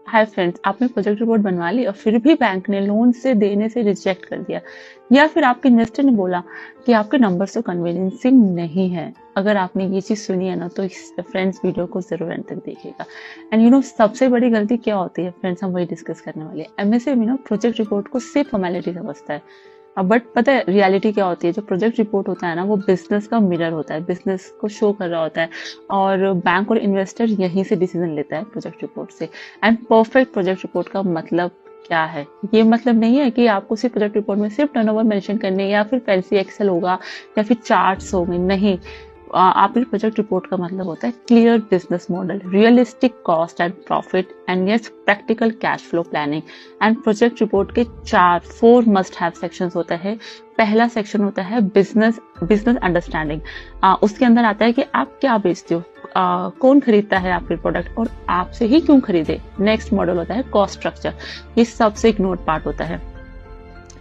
Hi friends, आपने project report बनवा ली और फिर भी बैंक ने लोन से देने से रिजेक्ट कर दिया, या फिर आपके इन्वेस्टर ने बोला कि आपके नंबर्स तो कन्विंसिंग नहीं है। अगर आपने ये चीज सुनी है ना, तो इस फ्रेंड्स वीडियो को जरूर एंड तक देखिएगा। एंड सबसे बड़ी गलती क्या होती है फ्रेंड्स, हम वही डिस्कस करने वाले हैं। एमएसए में प्रोजेक्ट रिपोर्ट को सिर्फ फॉर्मेलिटी समझता है। अब बट पता है रियलिटी क्या होती है? जो प्रोजेक्ट रिपोर्ट होता है ना, वो बिजनेस का मिरर होता है, बिजनेस को शो कर रहा होता है, और बैंक और इन्वेस्टर यहीं से डिसीजन लेता है प्रोजेक्ट रिपोर्ट से। एंड परफेक्ट प्रोजेक्ट रिपोर्ट का मतलब क्या है? ये मतलब नहीं है कि आपको सिर्फ प्रोजेक्ट रिपोर्ट में सिर्फ टर्नओवर मेंशन करने या फिर फैंसी एक्सेल होगा या फिर चार्ट्स होंगे, नहीं। आपके प्रोजेक्ट रिपोर्ट का मतलब होता है clear business model, realistic cost and profit, and yes practical cash flow planning. And project report के 4 मस्ट हैव सेक्शंस होता है। पहला सेक्शन होता है बिजनेस अंडरस्टैंडिंग। उसके अंदर आता है कि आप क्या बेचते हो, कौन खरीदता है आपके प्रोडक्ट और आपसे ही क्यों खरीदे। नेक्स्ट मॉडल होता है कॉस्ट स्ट्रक्चर। ये सबसे इग्नोर्ड पार्ट होता है।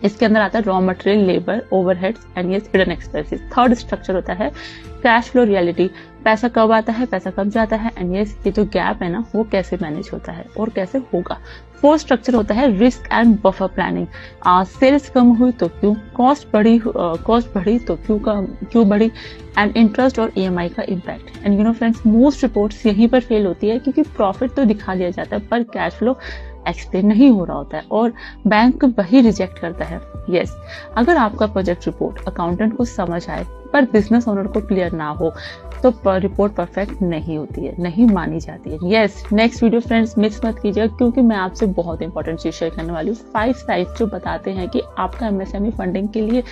इसके अंदर आता है raw material, labour, overheads and ये हिडन एक्सपेंसेस। थर्ड स्ट्रक्चर होता है कैश फ्लो रियलिटी। पैसा कब आता है, पैसा कब जाता है, एंड ये जो गैप है ना, वो कैसे मैनेज होता है और कैसे होगा। फोर्थ स्ट्रक्चर होता है risk and buffer planning. Sales कम हुई तो क्यों, कॉस्ट बढ़ी तो क्यों बढ़ी, एंड इंटरेस्ट और ईएमआई का impact. And friends, most reports यहीं पर फेल होती है, क्योंकि प्रॉफिट तो दिखा दिया जाता है पर कैश फ्लो एक्सप्लेन नहीं हो रहा होता है और बैंक वही रिजेक्ट करता है। यस, अगर आपका प्रोजेक्ट रिपोर्ट अकाउंटेंट को समझ आए पर बिजनेस ओनर को क्लियर ना हो, तो रिपोर्ट परफेक्ट नहीं होती है, नहीं मानी जाती है। Yes, next video friends miss मत कीजिएगा, क्योंकि मैं आपसे बहुत इंपॉर्टेंट चीज शेयर करने वाली हूँ। 5 साइट्स जो बताते हैं कि आपका एमएसएमई फंडिंग के लिए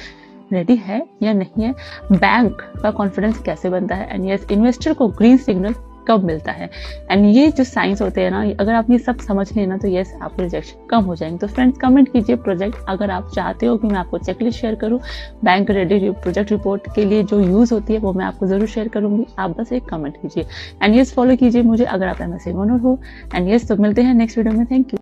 रेडी है या नहीं है, बैंक का कॉन्फिडेंस कैसे बनता है, एंड यस इन्वेस्टर को ग्रीन सिग्नल कब मिलता है। एंड ये जो साइंस होते हैं ना, अगर आप ये सब समझ लेना तो यस आपके रिजेक्शन कम हो जाएंगे। तो फ्रेंड्स कमेंट कीजिए प्रोजेक्ट, अगर आप चाहते हो कि मैं आपको चेकलिस्ट शेयर करूं बैंक रेडी प्रोजेक्ट रिपोर्ट के लिए जो यूज होती है, वो मैं आपको जरूर शेयर करूंगी। आप बस एक कमेंट कीजिए एंड यस फॉलो कीजिए मुझे अगर आप एमएसए ओनर हो। एंड यस तो मिलते हैं नेक्स्ट वीडियो में। Thank you.